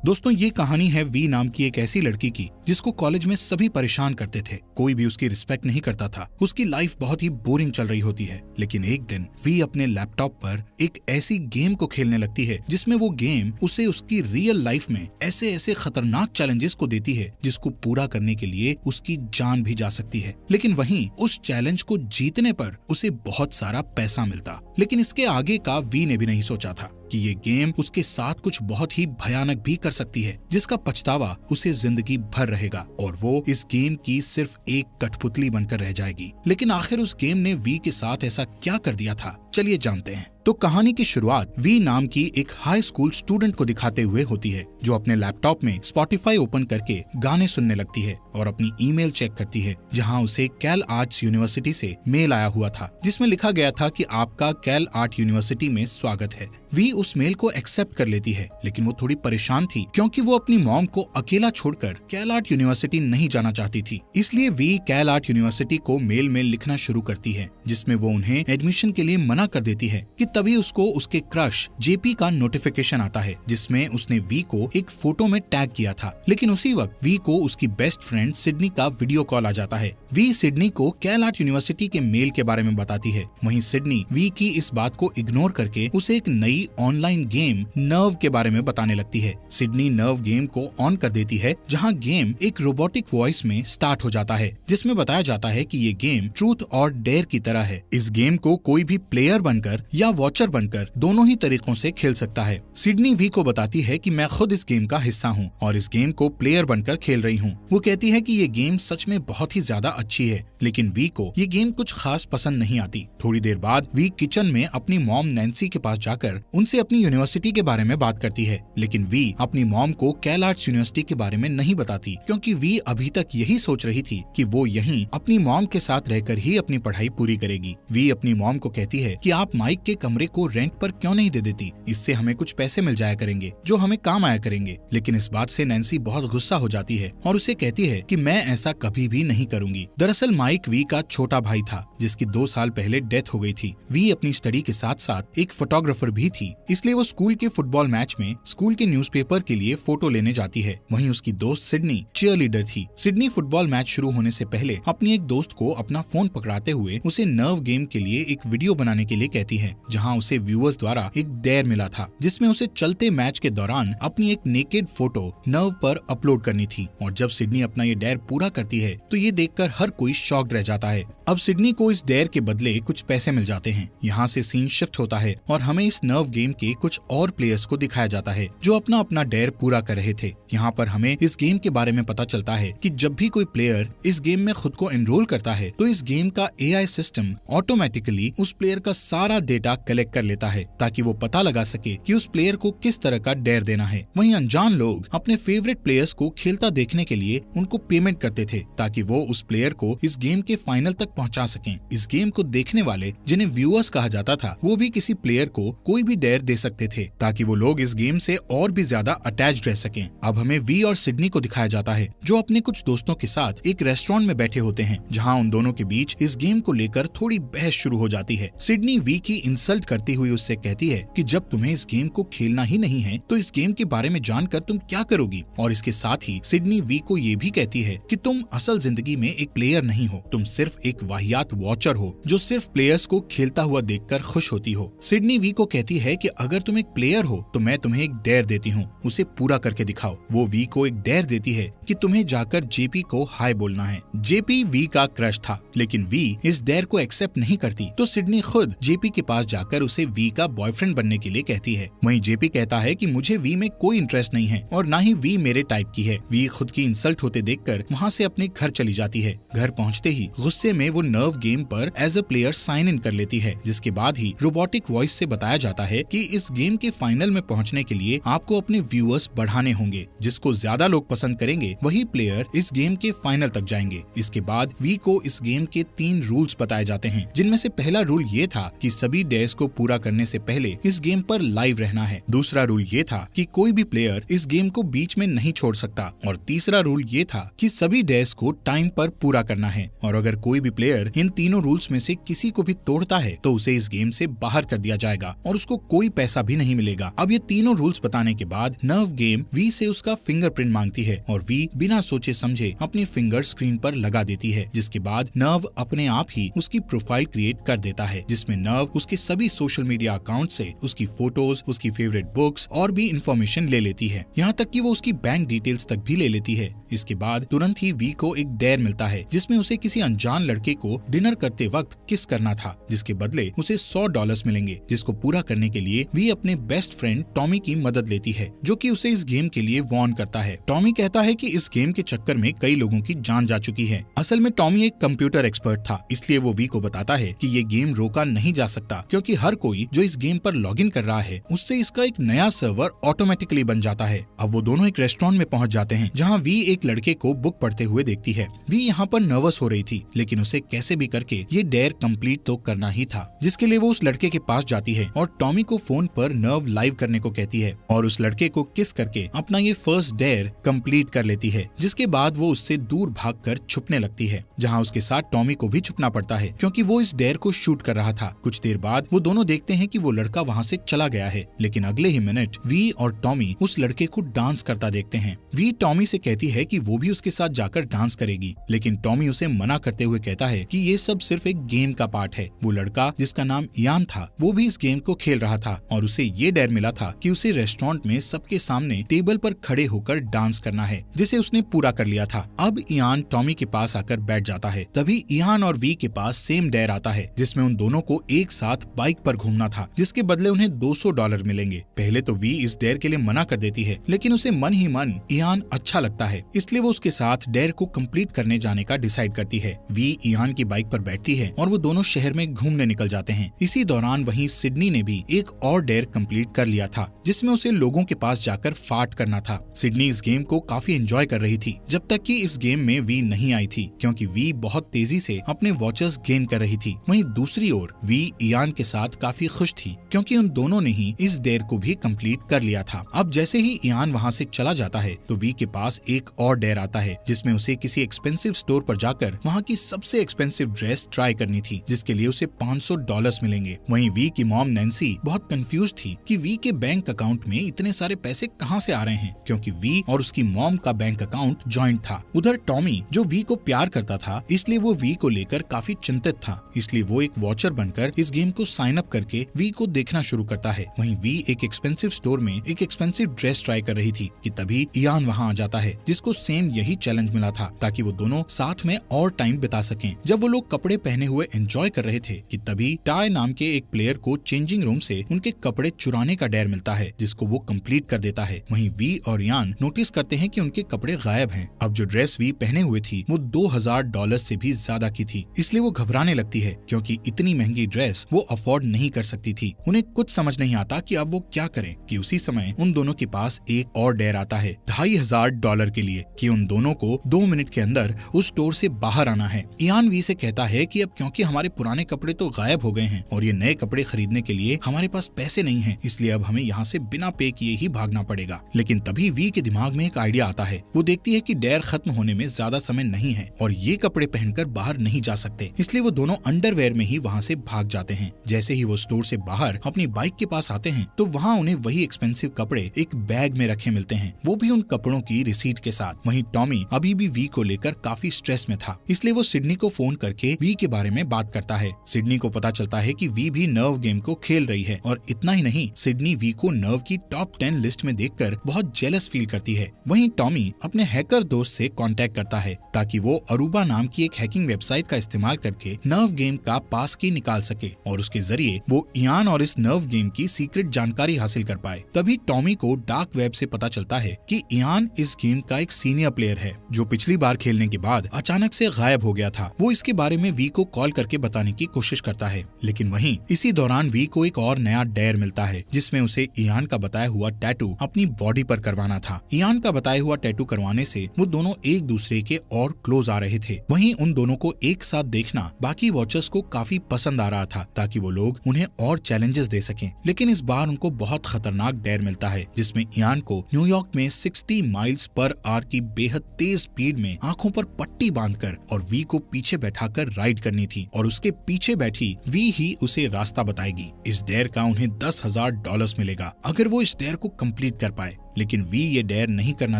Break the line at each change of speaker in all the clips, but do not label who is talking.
दोस्तों, ये कहानी है वी नाम की एक ऐसी लड़की की जिसको कॉलेज में सभी परेशान करते थे। कोई भी उसकी रिस्पेक्ट नहीं करता था। उसकी लाइफ बहुत ही बोरिंग चल रही होती है। लेकिन एक दिन वी अपने लैपटॉप पर एक ऐसी गेम को खेलने लगती है जिसमें वो गेम उसे उसकी रियल लाइफ में ऐसे ऐसे खतरनाक चैलेंजेस को देती है जिसको पूरा करने के लिए उसकी जान भी जा सकती है। लेकिन वहीं उस चैलेंज को जीतने पर उसे बहुत सारा पैसा मिलता। लेकिन इसके आगे का वी ने भी नहीं सोचा था कि ये गेम उसके साथ कुछ बहुत ही भयानक भी कर सकती है, जिसका पछतावा उसे जिंदगी भर रहेगा और वो इस गेम की सिर्फ एक कठपुतली बनकर रह जाएगी। लेकिन आखिर उस गेम ने वी के साथ ऐसा क्या कर दिया था, चलिए जानते हैं। तो कहानी की शुरुआत वी नाम की एक हाई स्कूल स्टूडेंट को दिखाते हुए होती है, जो अपने लैपटॉप में स्पॉटिफाई ओपन करके गाने सुनने लगती है और अपनी ईमेल चेक करती है, जहां उसे कैल आर्ट्स यूनिवर्सिटी से मेल आया हुआ था जिसमें लिखा गया था कि आपका कैल आर्ट यूनिवर्सिटी में स्वागत है। वी उस मेल को एक्सेप्ट कर लेती है, लेकिन वो थोड़ी परेशान थी क्योंकि वो अपनी मॉम को अकेला छोड़कर कैल आर्ट यूनिवर्सिटी नहीं जाना चाहती थी। इसलिए वी कैल आर्ट यूनिवर्सिटी को मेल में लिखना शुरू करती है, जिसमें वो उन्हें एडमिशन के लिए मना कर देती है कि तभी उसको उसके क्रश जेपी का नोटिफिकेशन आता है, जिसमें उसने वी को एक फोटो में टैग किया था। लेकिन उसी वक्त वी को उसकी बेस्ट फ्रेंड सिडनी का वीडियो कॉल आ जाता है। वी सिडनी को कैल आर्ट यूनिवर्सिटी के मेल के बारे में बताती है। वहीं सिडनी वी की इस बात को इग्नोर करके उसे एक नई ऑनलाइन गेम नर्व के बारे में बताने लगती है। सिडनी नर्व गेम को ऑन कर देती है, जहां गेम एक रोबोटिक वॉइस में स्टार्ट हो जाता है, जिसमें बताया जाता है कि ये गेम ट्रूथ और डेयर की तरह है। इस गेम को कोई भी प्लेयर बनकर या वॉचर बनकर दोनों ही तरीकों से खेल सकता है। सिडनी वी को बताती है कि मैं खुद इस गेम का हिस्सा हूँ और इस गेम को प्लेयर बनकर खेल रही हूँ। वो कहती है कि ये गेम सच में बहुत ही ज्यादा अच्छी है, लेकिन वी को ये गेम कुछ खास पसंद नहीं आती। थोड़ी देर बाद वी किचन में अपनी मॉम नैन्सी के पास जाकर उनसे अपनी यूनिवर्सिटी के बारे में बात करती है, लेकिन वी अपनी मॉम को कैल आर्ट्स यूनिवर्सिटी के बारे में नहीं बताती, क्योंकि वी अभी तक यही सोच रही थी कि वो यहीं अपनी मॉम के साथ रहकर ही अपनी पढ़ाई पूरी करेगी। वी अपनी मॉम को कहती है कि आप माइक के कमरे को रेंट पर क्यों नहीं दे देती, इससे हमें कुछ पैसे मिल जाया करेंगे जो हमें काम आया करेंगे। लेकिन इस बात से नैन्सी बहुत गुस्सा हो जाती है और उसे कहती है कि मैं ऐसा कभी भी नहीं करूंगी। दरअसल माइक वी का छोटा भाई था, जिसकी 2 साल पहले डेथ हो गई थी। वी अपनी स्टडी के साथ साथ एक फोटोग्राफर भी थी, इसलिए वो स्कूल के फुटबॉल मैच में स्कूल के न्यूज़पेपर के लिए फोटो लेने जाती है। वहीं उसकी दोस्त सिडनी चीयरलीडर थी। सिडनी फुटबॉल मैच शुरू होने से पहले अपनी एक दोस्त को अपना फोन पकड़ाते हुए उसे नर्व गेम के लिए एक वीडियो बनाने के लिए कहती है, जहां उसे व्यूअर्स द्वारा एक डेयर मिला था, जिसमें उसे चलते मैच के दौरान अपनी एक नेकेड फोटो नर्व पर अपलोड करनी थी। और जब सिडनी अपना ये डेयर पूरा करती है तो ये देखकर हर कोई शॉक्ड रह जाता है। अब सिडनी को इस डेयर के बदले कुछ पैसे मिल जाते हैं। यहाँ से सीन शिफ्ट होता है और हमें इस नर्व गेम के कुछ और प्लेयर्स को दिखाया जाता है जो अपना अपना डेयर पूरा कर रहे थे। यहाँ पर हमें इस गेम के बारे में पता चलता है कि जब भी कोई प्लेयर इस गेम में खुद को एनरोल करता है तो इस गेम का एआई सिस्टम ऑटोमेटिकली उस प्लेयर का सारा डेटा कलेक्ट कर लेता है, ताकि वो पता लगा सके कि उस प्लेयर को किस तरह का डेयर देना है। वहीं अनजान लोग अपने फेवरेट प्लेयर्स को खेलता देखने के लिए उनको पेमेंट करते थे, ताकि वो उस प्लेयर को इस गेम के फाइनल तक पहुंचा सकें। इस गेम को देखने वाले, जिन्हें व्यूअर्स कहा जाता था, वो भी किसी प्लेयर को कोई भी डेयर दे सकते थे, ताकि वो लोग इस गेम से और भी ज्यादा अटैच्ड रह सकें। अब हमें वी और सिडनी को दिखाया जाता है, जो अपने कुछ दोस्तों के साथ एक रेस्टोरेंट में बैठे होते हैं, जहां उन दोनों के बीच इस गेम को लेकर थोड़ी बहस शुरू हो जाती है। सिडनी वी की इंसल्ट करती हुई उससे कहती है कि जब तुम्हें इस गेम को खेलना ही नहीं है तो इस गेम के बारे में जानकर तुम क्या करोगी। और इसके साथ ही सिडनी वी को ये भी कहती है कि तुम असल जिंदगी में एक प्लेयर नहीं हो, तुम सिर्फ एक वाहियात वॉचर हो जो सिर्फ प्लेयर्स को खेलता हुआ देखकर खुश होती हो। सिडनी वी को कहती है कि अगर तुम एक प्लेयर हो तो मैं तुम्हें एक डेयर देती हूँ, उसे पूरा करके दिखाओ। वो वी को एक डेयर देती है कि तुम्हें जाकर जेपी को हाय बोलना है। जेपी वी का क्रश था, लेकिन वी इस डेयर को एक्सेप्ट नहीं करती, तो सिडनी खुद जेपी के पास जाकर उसे वी का बॉयफ्रेंड बनने के लिए कहती है। वहीं जेपी कहता है कि मुझे वी में कोई इंटरेस्ट नहीं है और ना ही वी मेरे टाइप की है। वी खुद की इंसल्ट होते देखकर वहाँ से अपने घर चली जाती है। घर पहुँचते ही गुस्से में वो नर्व गेम पर as a player sign in कर लेती है, जिसके बाद ही रोबोटिक वॉइस से बताया जाता है कि इस गेम के फाइनल में पहुँचने के लिए आपको अपने व्यूअर्स बढ़ाने होंगे। जिसको ज्यादा लोग पसंद करेंगे वही प्लेयर इस गेम के फाइनल तक जाएंगे। इसके बाद वी को इस गेम के 3 रूल्स बताए जाते हैं, जिनमें से पहला रूल ये था कि सभी डेज को पूरा करने से पहले इस गेम पर लाइव रहना है। दूसरा रूल ये था कि कोई भी प्लेयर इस गेम को बीच में नहीं छोड़ सकता और तीसरा रूल ये था कि सभी डेज को टाइम पर पूरा करना है और अगर कोई भी प्लेयर इन तीनों रूल्स में से किसी को भी तोड़ता है तो उसे इस गेम से बाहर कर दिया जाएगा और उसको कोई पैसा भी नहीं मिलेगा। अब ये तीनों रूल्स बताने के बाद नर्व गेम वी से उसका फिंगरप्रिंट मांगती है और वी बिना सोचे समझे अपनी फिंगर स्क्रीन पर लगा देती है, जिसके बाद नर्व अपने आप ही उसकी प्रोफाइल क्रिएट कर देता है, जिसमें नर्व उसके सभी सोशल मीडिया अकाउंट से उसकी फोटोज, उसकी फेवरेट बुक्स और भी इंफॉर्मेशन ले लेती है, यहाँ तक कि वो उसकी बैंक डिटेल्स तक भी ले लेती है। इसके बाद तुरंत ही वी को एक डेयर मिलता है, जिसमें उसे किसी अनजान लड़के को डिनर करते वक्त किस करना था, जिसके बदले उसे $100 मिलेंगे, जिसको पूरा करने के लिए वी अपने बेस्ट फ्रेंड टॉमी की मदद लेती है, जो कि उसे इस गेम के लिए वार्न करता है। टॉमी कहता है कि इस गेम के चक्कर में कई लोगों की जान जा चुकी है। असल में टॉमी एक कंप्यूटर एक्सपर्ट था, इसलिए वो वी को बताता है कि ये गेम रोका नहीं जा सकता, क्योंकि हर कोई जो इस गेम पर लॉगिन कर रहा है उससे इसका एक नया सर्वर ऑटोमेटिकली बन जाता है। अब वो दोनों एक रेस्टोरेंट में पहुंच जाते हैं, जहां वी एक लड़के को बुक पढ़ते हुए देखती है। वी यहाँ पर नर्वस हो रही थी, लेकिन उसे कैसे भी करके ये डेयर कंप्लीट तो करना ही था, जिसके लिए वो उस लड़के के पास जाती है और टॉमी को फोन पर नर्व लाइव करने को कहती है और उस लड़के को किस करके अपना ये फर्स्ट डेयर कंप्लीट कर लेती है, जिसके बाद वो उससे दूर भागकर छुपने लगती है, जहाँ उसके साथ टॉमी को भी छुपना पड़ता है, क्योंकि वो इस डेयर को शूट कर रहा था। कुछ देर बाद वो दोनों देखते हैं कि वो लड़का वहाँ से चला गया है, लेकिन अगले ही मिनट वी और टॉमी उस लड़के को डांस करता देखते हैं। वी टॉमी से कहती है कि वो भी उसके साथ जाकर डांस करेगी, लेकिन टॉमी उसे मना करते हुए कहता है कि ये सब सिर्फ एक गेम का पार्ट है। वो लड़का जिसका नाम इयान था, वो भी इस गेम को खेल रहा था और उसे ये डर मिला था कि उसे रेस्टोरेंट में सबके सामने टेबल पर खड़े होकर डांस करना है, जिसे उसने पूरा कर लिया था। अब इयान टॉमी के पास आकर बैठ जाता है। तभी इयान और वी के पास सेम डेयर आता है, जिसमें उन दोनों को एक साथ बाइक पर घूमना था, जिसके बदले उन्हें $200 मिलेंगे। पहले तो वी इस डेयर के लिए मना कर देती है, लेकिन उसे मन ही मन इयान अच्छा लगता है, इसलिए वो उसके साथ डेयर को कंप्लीट करने जाने का डिसाइड करती है। वी इयान की बाइक पर बैठती है और वो दोनों शहर में घूमने निकल जाते हैं। इसी दौरान वहीं सिडनी ने भी एक और डेयर कंप्लीट कर लिया था, जिसमें उसे लोगों के पास जाकर फाट करना था। सिडनी इस गेम को काफी एंजॉय कर रही थी, जब तक कि इस गेम में वी नहीं आई थी, क्योंकि वी बहुत तेजी से अपने वॉचर्स गेन कर रही थी। वहीं दूसरी ओर वी इयान के साथ काफी खुश थी, क्योंकि उन दोनों ने ही इस डेयर को भी कंप्लीट कर लिया था। अब जैसे ही इयान वहाँ से चला जाता है, तो वी के पास एक और डेयर आता है, जिसमें उसे किसी एक्सपेंसिव स्टोर पर जाकर वहाँ की सबसे एक्सपेंसिव ड्रेस ट्राई करनी थी, जिसके लिए उसे $500 मिलेंगे। वहीं वी की मॉम नैन्सी बहुत कंफ्यूज थी कि वी के बैंक अकाउंट में इतने सारे पैसे कहाँ से आ रहे हैं, क्योंकि वी और उसकी मॉम का बैंक अकाउंट जॉइंट था। उधर टॉमी जो वी को प्यार करता था, इसलिए वो वी को लेकर काफी चिंतित था, इसलिए वो एक वॉचर बनकर इस गेम को साइन अप करके वी को देखना शुरू करता है। वहीं वी एक एक्सपेंसिव स्टोर में एक एक्सपेंसिव ड्रेस ट्राई कर रही थी कि तभी इयान वहाँ आ जाता है, जिसको सेम यही चैलेंज मिला था, ताकि वो दोनों साथ में और टाइम बिता सकें। जब वो लोग कपड़े पहने हुए एंजॉय कर रहे थे कि तभी टाई नाम के एक प्लेयर को चेंजिंग रूम से उनके कपड़े चुराने का डेयर मिलता है, जिसको वो कंप्लीट कर देता है। वहीं वी और इयान नोटिस करते हैं कि उनके कपड़े गायब हैं। अब जो ड्रेस वी पहने हुए थी वो $2000 से भी ज्यादा की थी, इसलिए वो घबराने लगती है, क्योंकि इतनी महंगी ड्रेस वो अफोर्ड नहीं कर सकती थी। उन्हें कुछ समझ नहीं आता कि अब वो क्या करें कि उसी समय उन दोनों के पास एक और डेयर आता है $2500 के लिए, कि उन दोनों को 2 मिनट के अंदर उस स्टोर से बाहर आना है। इयान वी से कहता है कि अब क्योंकि हमारे पुराने कपड़े तो गायब हो गए हैं और ये नए कपड़े खरीदने के लिए हमारे पास पैसे नहीं हैं, इसलिए अब हमें यहाँ से बिना पे किए ही भागना पड़ेगा। लेकिन तभी वी के दिमाग में एक आइडिया आता है। वो देखती है कि डेयर खत्म होने में ज्यादा समय नहीं है और ये कपड़े पहनकर बाहर नहीं जा सकते, इसलिए वो दोनों अंडरवेयर में ही वहाँ से भाग जाते हैं। जैसे ही वो स्टोर से बाहर अपनी बाइक के पास आते हैं, तो वहाँ उन्हें वही एक्सपेंसिव कपड़े एक बैग में रखे मिलते हैं, वो भी उन कपड़ों की रिसीट के साथ। वहीं टॉमी अभी भी वी को लेकर काफी स्ट्रेस में था, इसलिए वो सिडनी को फोन करके वी के बारे में बात करता है। सिडनी को पता चलता है कि वी भी नर्व गेम को खेल रही है, और इतना ही नहीं, सिडनी वी को नर्व की टॉप 10 लिस्ट में देखकर बहुत जेलस फील करती है। वहीं टॉमी अपने हैकर दोस्त से कांटेक्ट करता है, ताकि वो अरूबा नाम की एक हैकिंग वेबसाइट का इस्तेमाल करके नर्व गेम का पास की निकाल सके और उसके जरिए वो इयान और इस नर्व गेम की सीक्रेट जानकारी हासिल कर पाए। तभी टॉमी को डार्क वेब से पता चलता है कि इयान इस गेम का एक सीनियर प्लेयर है, जो पिछली बार खेलने के बाद अचानक से गायब हो गया था। वो इसके बारे में वी को कॉल करके बताने की कोशिश करता है, लेकिन वहीं इसी दौरान वी को एक और नया डेयर मिलता है, जिसमें उसे इयान का बताया हुआ टैटू अपनी बॉडी पर करवाना था। इयान का बताया हुआ टैटू करवाने से वो दोनों एक दूसरे के और क्लोज आ रहे थे। वहीं उन दोनों को एक साथ देखना बाकी वॉचर्स को काफी पसंद आ रहा था, ताकि वो लोग उन्हें और चैलेंजेस दे सकें। लेकिन इस बार उनको बहुत खतरनाक डेयर मिलता है, जिसमें इयान को न्यूयॉर्क में 60 माइल्स पर आवर की बेहद तेज स्पीड में आंखों पर पट्टी बांधकर और वी को पीछे बैठाकर राइड करनी थी और उसके पीछे बैठी वी ही उसे रास्ता बताएगी। इस डेयर का उन्हें $10,000 मिलेगा अगर वो इस डेयर को कंप्लीट कर पाए। लेकिन वी ये डेयर नहीं करना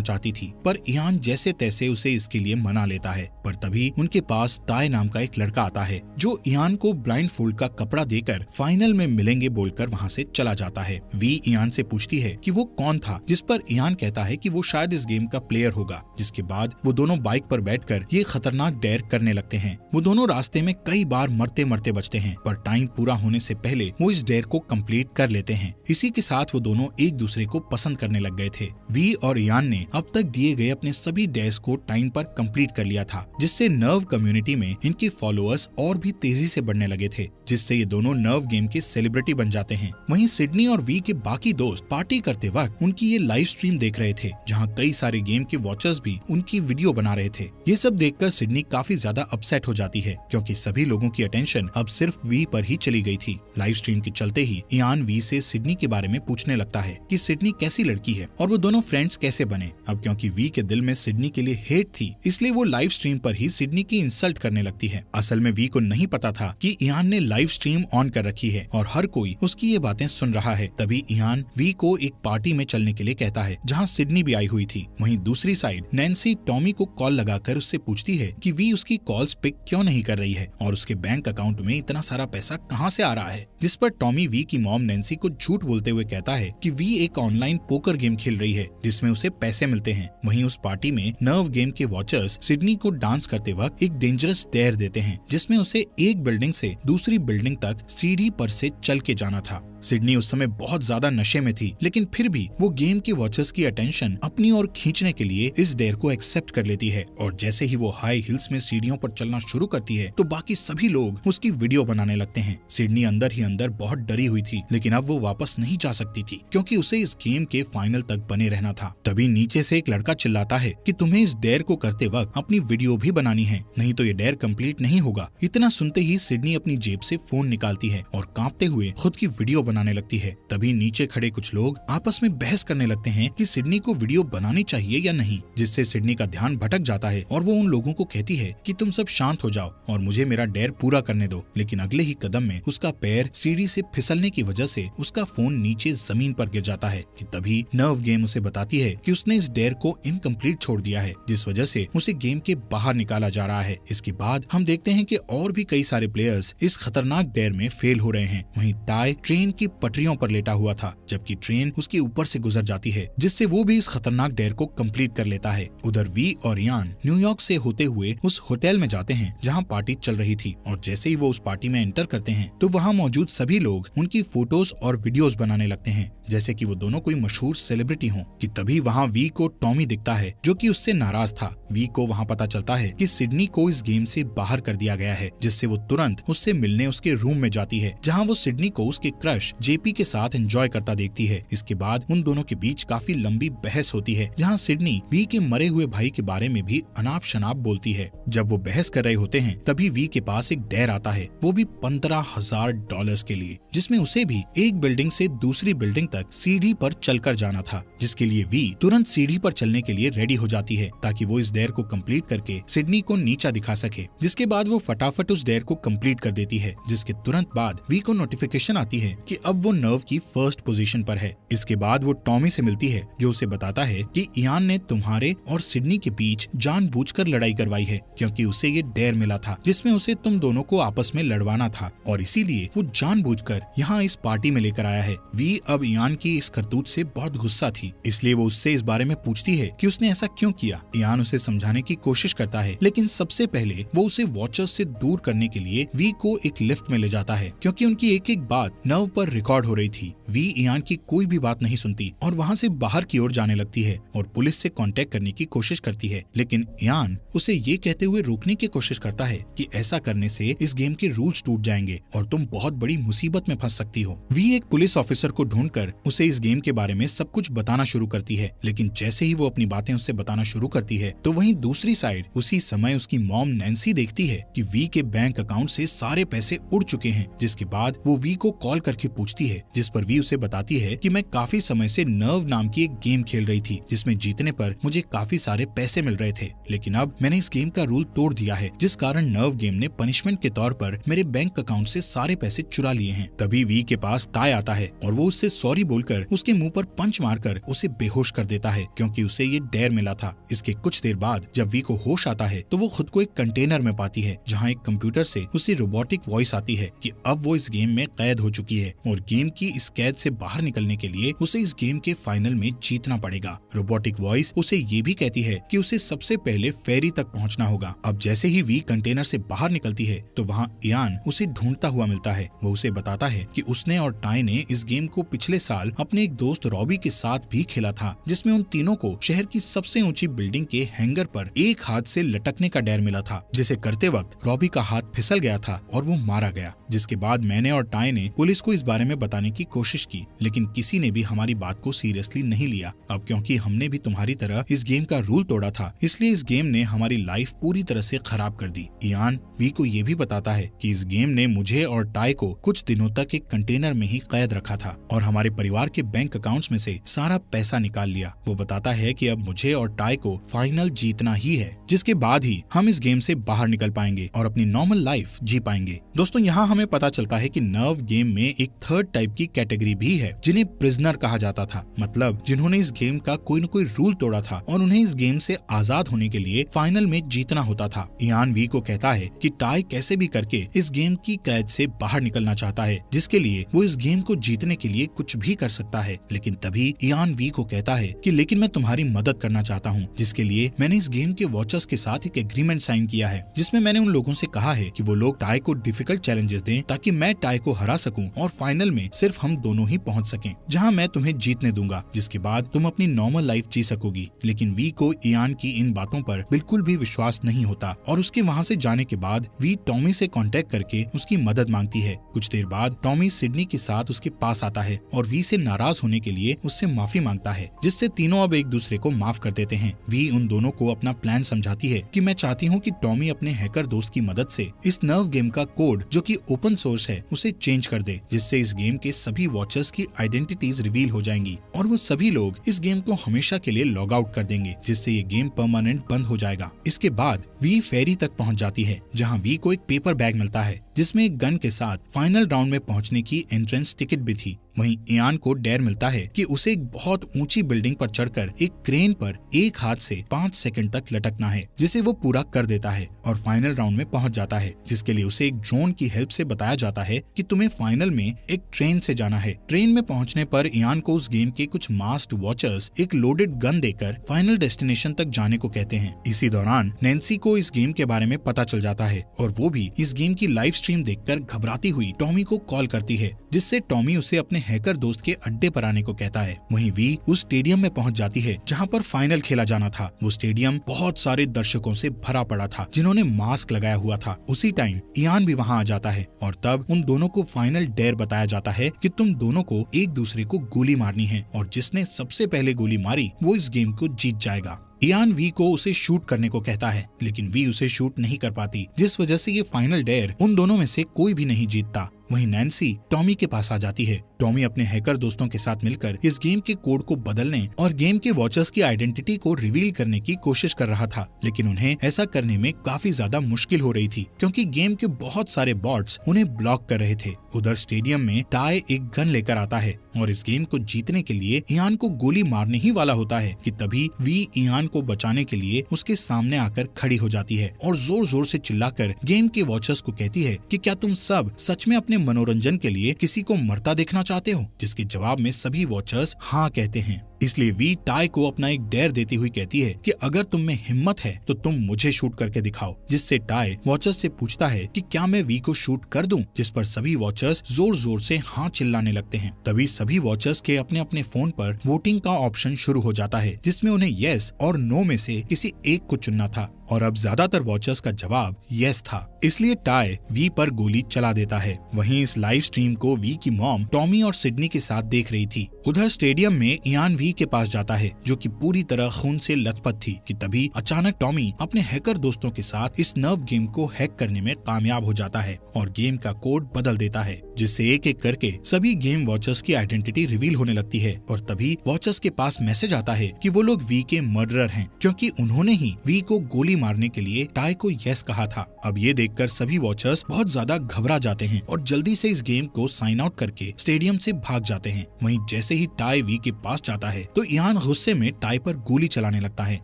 चाहती थी, पर इयान जैसे तैसे उसे इसके लिए मना लेता है। पर तभी उनके पास टाई नाम का एक लड़का आता है जो इयान को ब्लाइंड फोल्ड का कपड़ा देकर फाइनल में मिलेंगे बोलकर वहाँ से चला जाता है। वी इयान से पूछती है कि वो कौन था, जिस पर इयान कहता है कि वो शायद इस गेम का प्लेयर होगा। जिसके बाद वो दोनों बाइक पर बैठकर ये खतरनाक डेयर करने लगते हैं। वो दोनों रास्ते में कई बार मरते मरते बचते हैं, पर टाइम पूरा होने से पहले वो इस डेयर को कंप्लीट कर लेते हैं। इसी के साथ वो दोनों एक दूसरे को पसंद करने लग गए थे। वी और इयान ने अब तक दिए गए अपने सभी डेयर्स को टाइम पर कंप्लीट कर लिया था, जिससे नर्व कम्युनिटी में इनके फॉलोअर्स और भी तेजी से बढ़ने लगे थे, जिससे ये दोनों नर्व गेम के सेलिब्रिटी बन जाते हैं। वहीं सिडनी और वी के बाकी दोस्त पार्टी करते वक्त उनकी ये लाइव स्ट्रीम देख रहे थे, जहां कई सारे गेम के वॉचर्स भी उनकी वीडियो बना रहे थे। ये सब देखकर सिडनी काफी ज्यादा अपसेट हो जाती है, क्योंकि सभी लोगों की अटेंशन अब सिर्फ वी पर ही चली गई थी। लाइव स्ट्रीम के चलते ही इयान वी से सिडनी के बारे में पूछने लगता है कि सिडनी कैसी लड़की है और वो दोनों फ्रेंड्स कैसे बने। अब क्योंकि वी के दिल में सिडनी के लिए हेट थी, इसलिए वो लाइव स्ट्रीम पर ही सिडनी की इंसल्ट करने लगती है। असल में वी को नहीं पता था कि इयान ने लाइव स्ट्रीम ऑन कर रखी है और हर कोई उसकी ये बातें सुन रहा है। तभी इयान वी को एक पार्टी में चलने के लिए कहता है, जहाँ सिडनी भी आई हुई थी। वहीं दूसरी साइड नैन्सी टॉमी को कॉल लगाकर उससे पूछती है कि वी उसकी कॉल्स पिक क्यों नहीं कर रही है और उसके बैंक अकाउंट में इतना सारा पैसा कहाँ से आ रहा है। जिस पर टॉमी वी की मॉम नैन्सी को झूठ बोलते हुए कहता है कि वी एक ऑनलाइन पोकर गेम खेल रही है जिसमें उसे पैसे मिलते हैं। वहीं उस पार्टी में नर्व गेम के वॉचर्स सिडनी को डांस करते वक्त एक डेंजरस डेयर देते हैं, जिसमें उसे एक बिल्डिंग से दूसरी बिल्डिंग तक सीढ़ी पर से चल के जाना था। सिडनी उस समय बहुत ज्यादा नशे में थी, लेकिन फिर भी वो गेम के वॉचर्स की अटेंशन अपनी ओर खींचने के लिए इस डेयर को एक्सेप्ट कर लेती है और जैसे ही वो हाई हिल्स में सीढ़ियों पर चलना शुरू करती है तो बाकी सभी लोग उसकी वीडियो बनाने लगते हैं। सिडनी अंदर ही अंदर बहुत डरी हुई थी, लेकिन अब वो वापस नहीं जा सकती थी क्योंकि उसे इस गेम के फाइनल तक बने रहना था। तभी नीचे से एक लड़का चिल्लाता है कि तुम्हें इस डेयर को करते वक्त अपनी वीडियो भी बनानी है, नहीं तो ये डेयर कंप्लीट नहीं होगा। इतना सुनते ही सिडनी अपनी जेब से फोन निकालती है और कांपते हुए खुद की वीडियो बनाने लगती है। तभी नीचे खड़े कुछ लोग आपस में बहस करने लगते हैं कि सिडनी को वीडियो बनानी चाहिए या नहीं, जिससे सिडनी का ध्यान भटक जाता है और वो उन लोगों को कहती है कि तुम सब शांत हो जाओ और मुझे मेरा डेयर पूरा करने दो। लेकिन अगले ही कदम में उसका पैर सीढ़ी से फिसलने की वजह से उसका फोन नीचे जमीन पर गिर जाता है कि तभी नर्व गेम उसे बताती है कि उसने इस डेयर को इनकम्प्लीट छोड़ दिया है, जिस वजह से उसे गेम के बाहर निकाला जा रहा है। इसके बाद हम देखते हैं कि और भी कई सारे प्लेयर्स इस खतरनाक डेयर में फेल हो रहे हैं। वहीं टाई ट्रेन की पटरियों पर लेटा हुआ था, जबकि ट्रेन उसके ऊपर से गुजर जाती है, जिससे वो भी इस खतरनाक डेयर को कंप्लीट कर लेता है। उधर वी और इयान न्यूयॉर्क से होते हुए उस होटल में जाते हैं जहां पार्टी चल रही थी और जैसे ही वो उस पार्टी में एंटर करते हैं तो वहां मौजूद सभी लोग उनकी फोटोज और वीडियोस बनाने लगते हैं जैसे कि वो दोनों कोई मशहूर सेलिब्रिटी हों। कि तभी वहां वी को टॉमी दिखता है जो कि उससे नाराज था। वी को वहां पता चलता है कि सिडनी को इस गेम से बाहर कर दिया गया है, जिससे वो तुरंत उससे मिलने उसके रूम में जाती है, जहां वो सिडनी को उसके क्रश जेपी के साथ एंजॉय करता देखती है। इसके बाद उन दोनों के बीच काफी लंबी बहस होती है, जहां सिडनी वी के मरे हुए भाई के बारे में भी अनाप शनाप बोलती है। जब वो बहस कर रहे होते हैं तभी वी के पास एक डेयर आता है, वो भी $15,000 के लिए, जिसमें उसे भी एक बिल्डिंग से दूसरी बिल्डिंग तक सीढ़ी पर चलकर जाना था, जिसके लिए वी तुरंत सीढ़ी पर चलने के लिए रेडी हो जाती है ताकि वो इस डेयर को कंप्लीट करके सिडनी को नीचा दिखा सके। जिसके बाद वो फटाफट उस डेयर को कंप्लीट कर देती है, जिसके तुरंत बाद वी को नोटिफिकेशन आती है कि अब वो नर्व की फर्स्ट पोजीशन पर है। इसके बाद वो टॉमी से मिलती है जो उसे बताता है कि इयान ने तुम्हारे और सिडनी के बीच जानबूझकर लड़ाई करवाई है, क्योंकि उसे ये डेयर मिला था जिसमें उसे तुम दोनों को आपस में लड़वाना था और इसीलिए वो जानबूझकर यहाँ इस पार्टी में लेकर आया है। वी अब इयान की इस करतूत से बहुत गुस्सा थी, इसलिए वो उससे इस बारे में पूछती है कि उसने ऐसा क्यों किया। इयान उसे समझाने की कोशिश करता है, लेकिन सबसे पहले वो उसे वॉचर्स से दूर करने के लिए वी को एक लिफ्ट में ले जाता है, क्योंकि उनकी एक एक बात नर्व पर रिकॉर्ड हो रही थी। वी इयान की कोई भी बात नहीं सुनती और वहाँ से बाहर की ओर जाने लगती है और पुलिस से कांटेक्ट करने की कोशिश करती है, लेकिन इयान उसे ये कहते हुए रोकने की कोशिश करता है कि ऐसा करने से इस गेम के रूल्स टूट जाएंगे और तुम बहुत बड़ी मुसीबत में फंस सकती हो। वी एक पुलिस ऑफिसर को ढूंढकर उसे इस गेम के बारे में सब कुछ बताना शुरू करती है, लेकिन जैसे ही वो अपनी बातें उससे बताना शुरू करती है तो वहीं दूसरी साइड उसी समय उसकी मॉम नैन्सी देखती है कि वी के बैंक अकाउंट से सारे पैसे उड़ चुके हैं। जिसके बाद वो वी को कॉल करके पूछती है, जिस पर वी उसे बताती है कि मैं काफी समय से नर्व नाम की एक गेम खेल रही थी जिसमें जीतने पर मुझे काफी सारे पैसे मिल रहे थे, लेकिन अब मैंने इस गेम का रूल तोड़ दिया है, जिस कारण नर्व गेम ने पनिशमेंट के तौर पर मेरे बैंक अकाउंट से सारे पैसे चुरा लिए हैं। तभी वी के पास टाई आता है और वो उससे सॉरी बोलकर उसके मुंह पर पंच मारकर उसे बेहोश कर देता है, क्योंकि उसे ये डेयर मिला था। इसके कुछ देर बाद जब वी को होश आता है तो वो खुद को एक कंटेनर में पाती है, जहाँ एक कंप्यूटर से उसे रोबोटिक वॉइस आती है कि अब वो इस गेम में कैद हो चुकी है और गेम की इस कैद से बाहर निकलने के लिए उसे इस गेम के फाइनल में जीतना पड़ेगा। रोबोटिक वॉइस उसे ये भी कहती है कि उसे सबसे पहले फेरी तक पहुंचना होगा। अब जैसे ही वी कंटेनर से बाहर निकलती है तो वहाँ इयान उसे ढूंढता हुआ मिलता है। वो उसे बताता है कि उसने और टाई ने इस गेम को पिछले साल अपने एक दोस्त रॉबी के साथ भी खेला था, जिसमें उन तीनों को शहर की सबसे ऊंची बिल्डिंग के हैंगर पर एक हाथ से लटकने का डेयर मिला था, जिसे करते वक्त रॉबी का हाथ फिसल गया था और वो मारा गया। जिसके बाद मैंने और टाई ने पुलिस को इस बारे में बताने की कोशिश की, लेकिन किसी ने भी हमारी बात को सीरियसली नहीं लिया। अब क्योंकि हमने भी तुम्हारी तरह इस गेम का रूल तोड़ा था, इसलिए इस गेम ने हमारी लाइफ पूरी तरह से खराब कर दी। इयान वी को ये भी बताता है कि इस गेम ने मुझे और टाई को कुछ दिनों तक एक कंटेनर में ही कैद रखा था और हमारे परिवार के बैंक अकाउंट्स में से सारा पैसा निकाल लिया। वो बताता है कि अब मुझे और टाई को फाइनल जीतना ही है, जिसके बाद ही हम इस गेम से बाहर निकल पाएंगे और अपनी नॉर्मल लाइफ जी पाएंगे। दोस्तों, यहाँ हमें पता चलता है कि नर्व गेम में एक थर्ड टाइप की कैटेगरी भी है, जिन्हें प्रिजनर कहा जाता था, मतलब जिन्होंने इस गेम का कोई न कोई रूल तोड़ा था और उन्हें इस गेम से आजाद होने के लिए फाइनल में जीतना होता था। इयान वी को कहता है कि टाई कैसे भी करके इस गेम की कैद से बाहर निकलना चाहता है, जिसके लिए वो इस गेम को जीतने के लिए कुछ भी कर सकता है। लेकिन तभी इयान वी को कहता है कि लेकिन मैं तुम्हारी मदद करना चाहता हूँ, जिसके लिए मैंने इस गेम के वॉचर्स के साथ एक एग्रीमेंट साइन किया है, जिसमें मैंने उन लोगों से कहा है कि वो लोग टाई को डिफिकल्ट चैलेंजेस दें ताकि मैं टाई को हरा सकूं और फाइनल में सिर्फ हम दोनों ही पहुंच सकें, जहां मैं तुम्हें जीतने दूंगा, जिसके बाद तुम अपनी नॉर्मल लाइफ जी सकोगी। लेकिन वी को इयान की इन बातों पर बिल्कुल भी विश्वास नहीं होता और उसके वहां से जाने के बाद वी टॉमी से कांटेक्ट करके उसकी मदद मांगती है। कुछ देर बाद टॉमी सिडनी के साथ उसके पास आता है और वी से नाराज होने के लिए उससे माफी मांगता है, जिससे तीनों अब एक दूसरे को माफ कर देते हैं। वी उन दोनों को अपना प्लान समझाती है कि मैं चाहती हूँ कि टॉमी अपने हैकर दोस्त की मदद से इस नर्व गेम का कोड, जो कि ओपन सोर्स है, उसे चेंज कर दे, जिससे इस गेम के सभी वॉचर्स की आइडेंटिटीज रिवील हो जाएंगी और वो सभी लोग इस गेम को हमेशा के लिए लॉग आउट कर देंगे, जिससे ये गेम परमानेंट बंद हो जाएगा। इसके बाद वी फेरी तक पहुंच जाती है, जहां वी को एक पेपर बैग मिलता है जिसमें एक गन के साथ फाइनल राउंड में पहुंचने की एंट्रेंस टिकट भी थी। वहीं इयान को डेयर मिलता है कि उसे एक बहुत ऊंची बिल्डिंग पर चढ़कर एक क्रेन पर एक हाथ से 5 सेकंड तक लटकना है, जिसे वो पूरा कर देता है और फाइनल राउंड में पहुंच जाता है, जिसके लिए उसे एक ड्रोन की हेल्प से बताया जाता है कि तुम्हें फाइनल में एक ट्रेन से जाना है। ट्रेन में पहुंचने पर इयान को उस गेम के कुछ मास्क्ड वॉचर्स एक लोडेड गन देकर फाइनल डेस्टिनेशन तक जाने को कहते हैं। इसी दौरान नैन्सी को इस गेम के बारे में पता चल जाता है और वो भी इस गेम की लाइव स्ट्रीम देखकर घबराती हुई टॉमी को कॉल करती है, जिससे टॉमी उसे अपने हैकर दोस्त के अड्डे पर आने को कहता है। वहीं वी उस स्टेडियम में पहुंच जाती है जहां पर फाइनल खेला जाना था। वो स्टेडियम बहुत सारे दर्शकों से भरा पड़ा था जिन्होंने मास्क लगाया हुआ था। उसी टाइम इयान भी वहां आ जाता है और तब उन दोनों को फाइनल डेयर बताया जाता है कि तुम दोनों को एक दूसरे को गोली मारनी है और जिसने सबसे पहले गोली मारी वो इस गेम को जीत जाएगा। इयान वी को उसे शूट करने को कहता है, लेकिन वी उसे शूट नहीं कर पाती, जिस वजह से ये फाइनल डेयर उन दोनों में से कोई भी नहीं जीतता। वहीं नैन्सी टॉमी के पास आ जाती है। टॉमी अपने हैकर दोस्तों के साथ मिलकर इस गेम के कोड को बदलने और गेम के वॉचर्स की आइडेंटिटी को रिवील करने की कोशिश कर रहा था, लेकिन उन्हें ऐसा करने में काफी ज्यादा मुश्किल हो रही थी क्योंकि गेम के बहुत सारे बॉट्स उन्हें ब्लॉक कर रहे थे। उधर स्टेडियम में टाई एक गन लेकर आता है और इस गेम को जीतने के लिए इयान को गोली मारने ही वाला होता है कि तभी वी इयान को बचाने के लिए उसके सामने आकर खड़ी हो जाती है और जोर जोर से चिल्लाकर गेम के वॉचर्स को कहती है कि क्या तुम सब सच में अपने मनोरंजन के लिए किसी को मरता देखना चाहते हो, जिसके जवाब में सभी वॉचर्स हाँ कहते हैं। इसलिए वी टाई को अपना एक डेयर देती हुई कहती है कि अगर तुम में हिम्मत है तो तुम मुझे शूट करके दिखाओ, जिससे टाई वॉचर्स से पूछता है कि क्या मैं वी को शूट कर दूं, जिस पर सभी वॉचर्स जोर जोर से हाँ चिल्लाने लगते हैं। तभी सभी वॉचर्स के अपने अपने फोन पर वोटिंग का ऑप्शन शुरू हो जाता है, जिसमें उन्हें येस और नो में से किसी एक को चुनना था और अब ज्यादातर वॉचर्स का जवाब येस था, इसलिए टाई वी पर गोली चला देता है। वहीं इस लाइव स्ट्रीम को वी की मॉम टॉमी और सिडनी के साथ देख रही थी। उधर स्टेडियम में इयान वी वी के पास जाता है जो कि पूरी तरह खून से लथपथ थी कि तभी अचानक टॉमी अपने हैकर दोस्तों के साथ इस नर्व गेम को हैक करने में कामयाब हो जाता है और गेम का कोड बदल देता है, जिससे एक एक करके सभी गेम वॉचर्स की आइडेंटिटी रिवील होने लगती है। और तभी वॉचर्स के पास मैसेज आता है कि वो लोग वी के मर्डरर हैं, क्योंकि उन्होंने ही वी को गोली मारने के लिए टाई को यस कहा था। अब ये देखकर सभी वॉचर्स बहुत ज्यादा घबरा जाते हैं और जल्दी से इस गेम को साइन आउट करके स्टेडियम से भाग जाते हैं। वहीं जैसे ही टाई वी के पास जाता है तो इयान गुस्से में टाई पर गोली चलाने लगता है,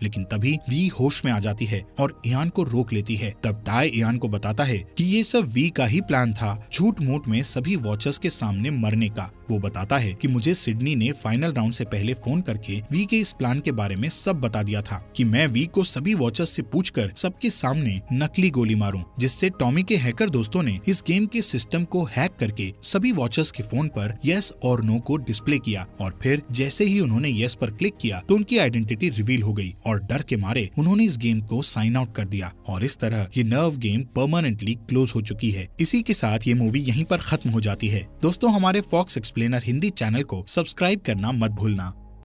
लेकिन तभी वी होश में आ जाती है और इयान को रोक लेती है। तब टाई इयान को बताता है कि ये सब वी का ही प्लान था, झूठ मूठ में सभी वॉचर्स के सामने मरने का। वो बताता है कि मुझे सिडनी ने फाइनल राउंड से पहले फोन करके वी के इस प्लान के बारे में सब बता दिया था कि मैं वी को सभी वॉचर्स से पूछकर सबके सामने नकली गोली मारूं, जिससे टॉमी के हैकर दोस्तों ने इस गेम के सिस्टम को हैक करके सभी वॉचर्स के फोन पर यस और नो को डिस्प्ले किया। और फिर जैसे ही उन्होंने यस पर क्लिक किया तो उनकी आइडेंटिटी रिवील हो गई और डर के मारे उन्होंने इस गेम को साइन आउट कर दिया और इस तरह ये नर्व गेम परमानेंटली क्लोज हो चुकी है। इसी के साथ ये मूवी यहीं पर खत्म हो जाती है। दोस्तों, हमारे फॉक्स एक्सप्लेनर हिंदी चैनल को सब्सक्राइब करना मत भूलना।